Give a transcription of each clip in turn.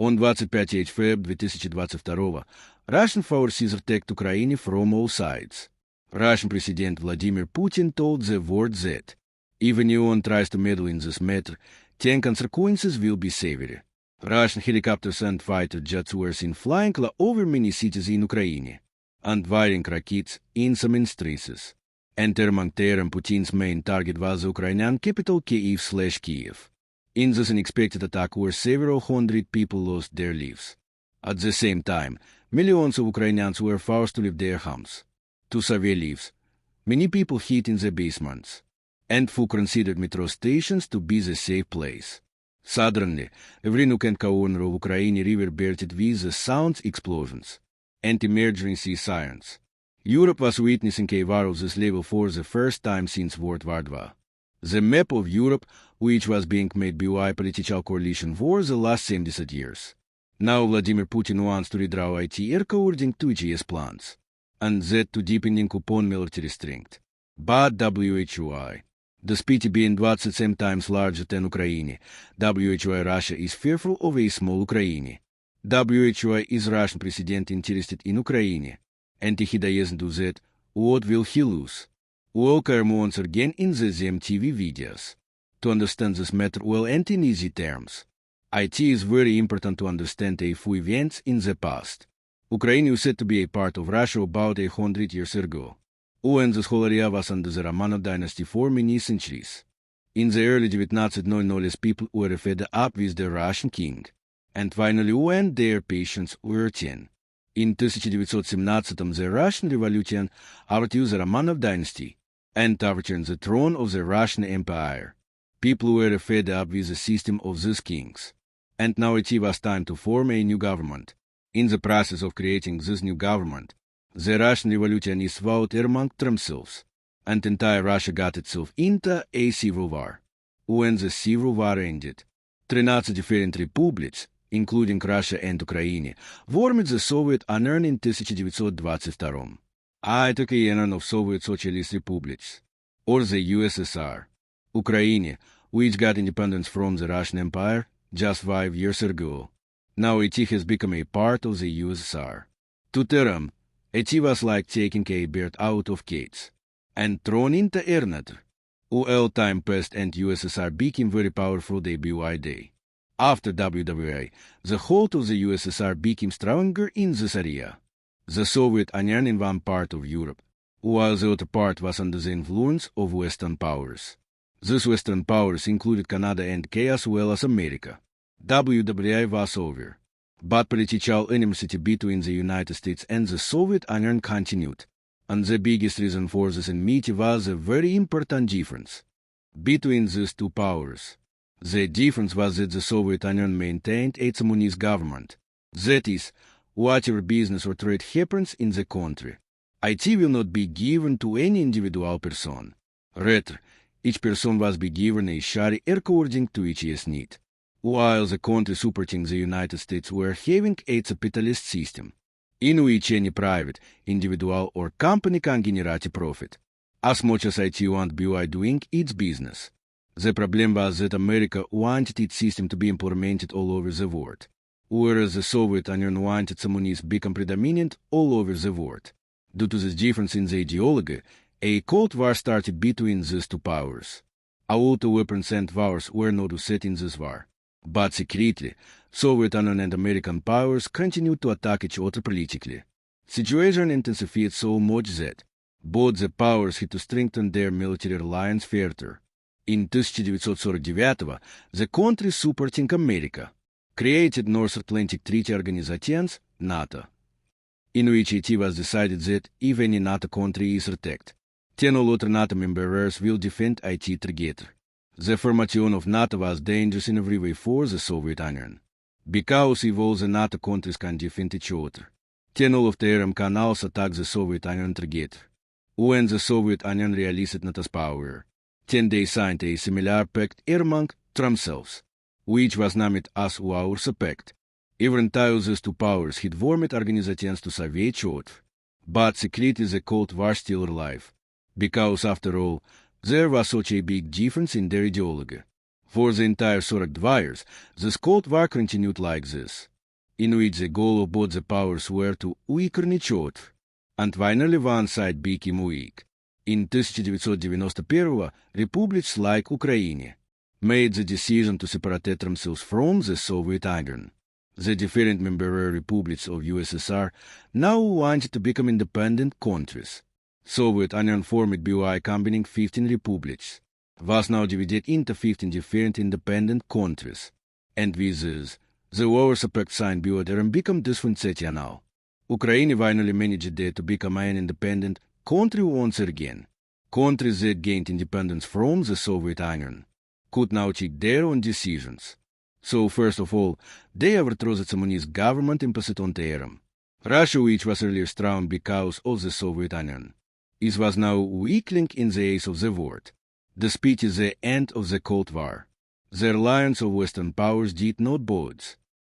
On 25 февраля 2022 Russian forces attacked Ukraine from all sides. Russian President Vladimir Putin told the world that, if anyone tries to meddle in this matter, then consequences will be severe. Russian helicopters and fighter jets were seen flying over many cities in Ukraine, and firing rockets in some instances. And among them, Putin's main target was the Ukrainian capital Kyiv/Kiev. In this unexpected attack where several hundred people lost their lives. At the same time, millions of Ukrainians were forced to leave their homes. To save their lives, many people hid in the basements, and who considered metro stations to be the safe place. Suddenly, every nook and corner of Ukraine reverberated with the sounds explosions and emergency sirens. Europe was witnessing a war of this level for the first time since World War II. The map of Europe, which was being made by political coalition for the last 70 years. Now Vladimir Putin wants to redraw it according to his plans, and that to deepening upon military strength. But WHO, despite being 27 times larger than Ukraine, WHO Russia is fearful of a small Ukraine. WHO is Russian president interested in Ukraine, and he doesn't do that, what will he lose? Welcome once again in the TV videos. To understand this matter well and in easy terms, it is very important to understand a few events in the past. Ukraine was said to be a part of Russia about 100 years ago, when this whole area was under the Romanov dynasty for many centuries. In the early 1900s, people were fed up with the Russian king, and finally when their patience were 10. In 1917, the Russian Revolution overthrew the Romanov dynasty and overturned the throne of the Russian Empire. People were fed up with the system of these kings, and now it was time to form a new government. In the process of creating this new government, the Russian revolutionists fought among themselves, and entire Russia got itself into a civil war. When the civil war ended, 13 different republics, including Russia and Ukraine, formed the Soviet Union in 1922. It was a union of Soviet Socialist republics, or the USSR. Ukraine, which got independence from the Russian Empire just 5 years ago, now it has become a part of the USSR. To them, it was like taking a bird out of cage and thrown into another. While time passed and USSR became very powerful day by day. After WWA, the hold of the USSR became stronger in this area. The Soviet Union in one part of Europe, while the other part was under the influence of Western powers. These Western powers included Canada and UK as well as America. WWA was over, but political animosity between the United States and the Soviet Union continued, and the biggest reason for this enmity was a very important difference between these two powers. The difference was that the Soviet Union maintained a communist government. That is, whatever business or trade happens in the country, it will not be given to any individual person. Rather, each person was be given a share according to his need. While the countries supporting the United States were having a capitalist system, in which any private, individual or company can generate profit, as much as it want by doing its business. The problem was that America wanted its system to be implemented all over the world, whereas the Soviet Union wanted communism become predominant all over the world. Due to this difference in the ideology, a Cold War started between these two powers. All the weapons and wars were not set in this war, but secretly, Soviet Union and American powers continued to attack each other politically. Situation intensified so much that both the powers had to strengthen their military alliance further. In 1949, the countries supporting America created North Atlantic Treaty Organizations, NATO, in which it was decided that if any NATO country is attacked, 10 all other NATO members will defend it together. The formation of NATO was dangerous in every way for the Soviet Union, because if all the NATO countries can defend each other, 10 all of them can also attack the Soviet Union together. When the Soviet Union realized NATO's power, then they signed a similar pact among themselves, which was named as Warsaw Pact. Even though these two powers had formed organizations to save each other, but secretly the Cold War still alive, because after all, there was such a big difference in their ideology. For the entire 42 years, the Cold War continued like this, in which the goal of both the powers were to weaken each other, and finally one side became weak. In 1991 republics like Ukraine made the decision to separate themselves from the Soviet Union. The different member republics of USSR now wanted to become independent countries. Soviet Union formed by combining 15 republics, was now divided into 15 different independent countries, and with this, the wars pact signed by them become dysfunctional. Ukraine finally managed to become an independent country once again. Countries that gained independence from the Soviet Union could now take their own decisions. So first of all, they overthrew the communist government imposed on them. Russia, which was earlier strong because of the Soviet Union, it was now weakling in the eyes of the world. Despite the end of the Cold War, the alliance of Western powers did not budge.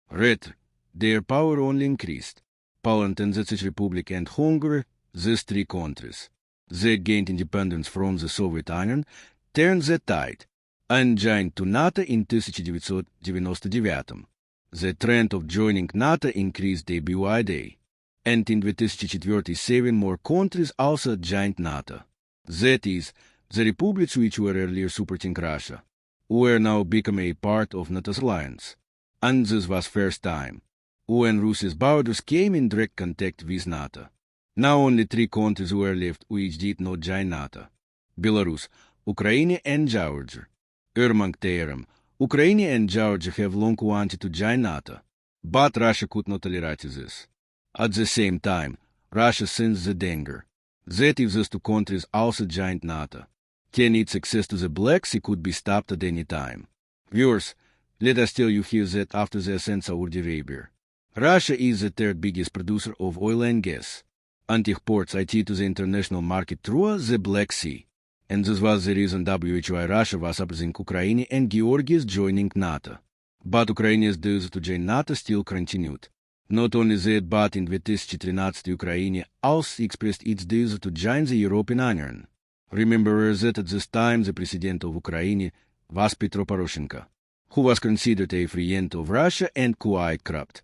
Rather, their power only increased. Poland and the Czech Republic and Hungary, these three countries that gained independence from the Soviet Union, turned the tide and joined to NATO in 1999. The trend of joining NATO increased day by day, and in 2004 7 more countries also joined NATO. That is, the republics which were earlier supporting Russia were now become a part of NATO's alliance, and this was first time when Russia's borders came in direct contact with NATO. Now only 3 countries were left which did not join NATO: Belarus, Ukraine, and Georgia. Among them, Ukraine and Georgia have long wanted to join NATO, but Russia could not tolerate this. At the same time, Russia sensed the danger that if these 2 countries also joined NATO, then its access to the Black Sea could be stopped at any time. Viewers, let us tell you here that after the ascent of Saudi Arabia, Russia is the 3rd biggest producer of oil and gas, and exports it to the international market through the Black Sea. And this was the reason why Russia was opposing Ukraine and Georgia's joining NATO. But Ukraine's desire to join NATO still continued. Not only that, but in 2013 Ukraine also expressed its desire to join the European Union. Remember that at this time the president of Ukraine was Petro Poroshenko, who was considered a friend of Russia and quite corrupt.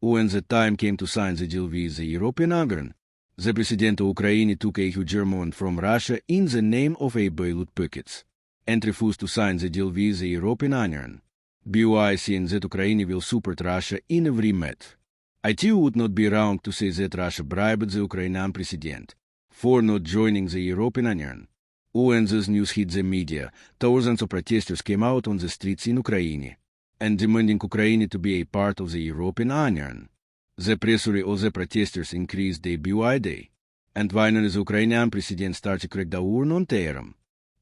When the time came to sign the deal with the European Union, the president of Ukraine took a huge amount from Russia in the name of a bailout package, and refused to sign the deal with the European Union. By saying that Ukraine will support Russia in every matter. It would not be wrong to say that Russia bribed the Ukrainian president for not joining the European Union. When this news hit the media, thousands of protesters came out on the streets in Ukraine, and demanding Ukraine to be a part of the European Union. The pressure of the protesters increased day by day, and finally the Ukrainian president started crackdown on terror,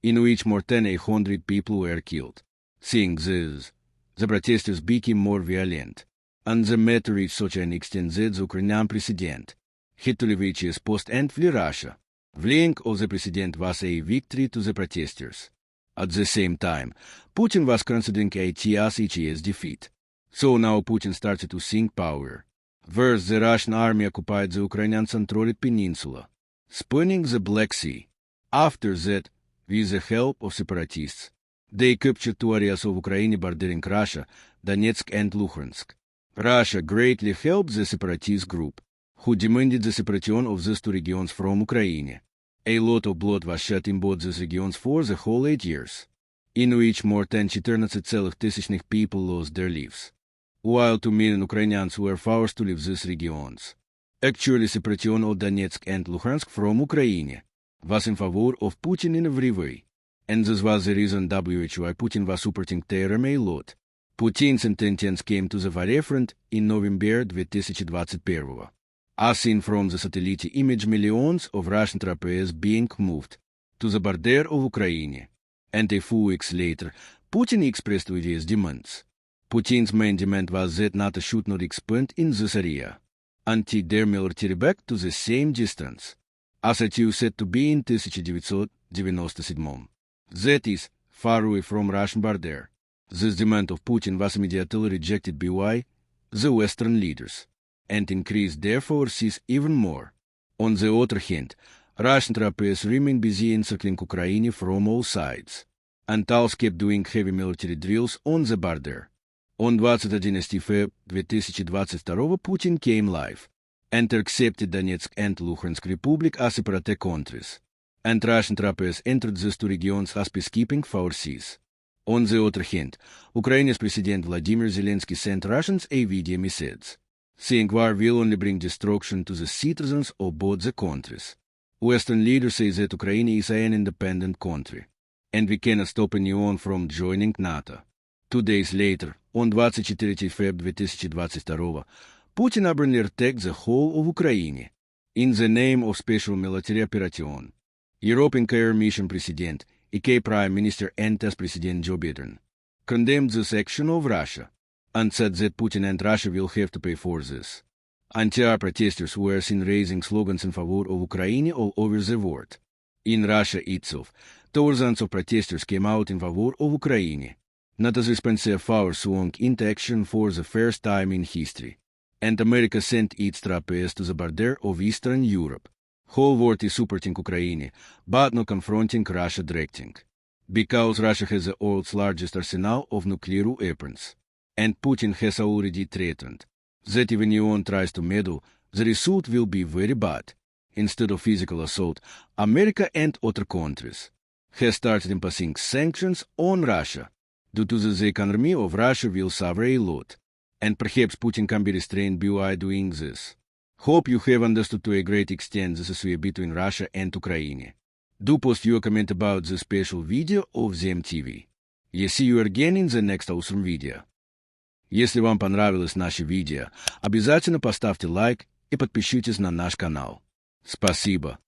in which more than 100 people were killed. Seeing this, the protesters became more violent, and the matter reached such an extent that the Ukrainian president had to leave his post and flee Russia. Fleeing of the president was a victory to the protesters. At the same time, Putin was considering it as his defeat. So now Putin started to sink power. First, the Russian army occupied the Ukrainian-controlled peninsula, spanning the Black Sea. After that, with the help of separatists, they captured 2 areas of Ukraine bordering Russia, Donetsk and Luhansk. Russia greatly helped the separatist group, who demanded the separation of these 2 regions from Ukraine. A lot of blood was shed in both these regions for the whole 8 years, in which more than 14,000 people lost their lives, while 2 million Ukrainians were forced to leave these regions. Actually, separation of Donetsk and Luhansk from Ukraine was in favor of Putin in every way, and this was the reason why Putin was supporting terror a lot. Putin's intentions came to the forefront in November 2021. As seen from the satellite image, millions of Russian troops being moved to the border of Ukraine, and a few weeks later, Putin expressed his demands. Putin's main demand was that NATO should not expand in this area, and take their military back to the same distance as it used said to be in 1997. That is, far away from Russian border. This demand of Putin was immediately rejected by the Western leaders, and increased their forces even more. On the other hand, Russian troops remained busy encircling Ukraine from all sides. Antals kept doing heavy military drills on the border. On 21 Feb 2022 Putin came live and accepted Donetsk and Luhansk Republic as separate countries. And Russian troops entered these two regions as peacekeeping forces. On the other hand, Ukraine's President Vladimir Zelensky sent Russians a video message, saying war will only bring destruction to the citizens of both the countries. Western leaders say that Ukraine is an independent country, and we cannot stop anyone from joining NATO. 2 days later, on 24 Feb 2022, Putin openly attacked the whole of Ukraine in the name of special military operation. European Air Mission President, UK Prime Minister and as President Joe Biden, condemned this action of Russia and said that Putin and Russia will have to pay for this. Anti-war protesters were seen raising slogans in favor of Ukraine all over the world. In Russia itself, thousands of protesters came out in favor of Ukraine, not as response of our swung into action for the first time in history. And America sent its troops to the border of Eastern Europe. Whole world is supporting Ukraine, but not confronting Russia directing. Because Russia has the world's largest arsenal of nuclear weapons. And Putin has already threatened that if anyone tries to meddle, the result will be very bad. Instead of physical assault, America and other countries have started imposing sanctions on Russia, due to the economy of Russia will suffer a lot, and perhaps Putin can be restrained by doing this. Hope you have understood to a great extent the issue between Russia and Ukraine. Do post your comment about the special video of the MTV. Я see you again in the next awesome video. Если вам понравилось наше видео, обязательно поставьте лайк и подпишитесь на наш канал. Спасибо.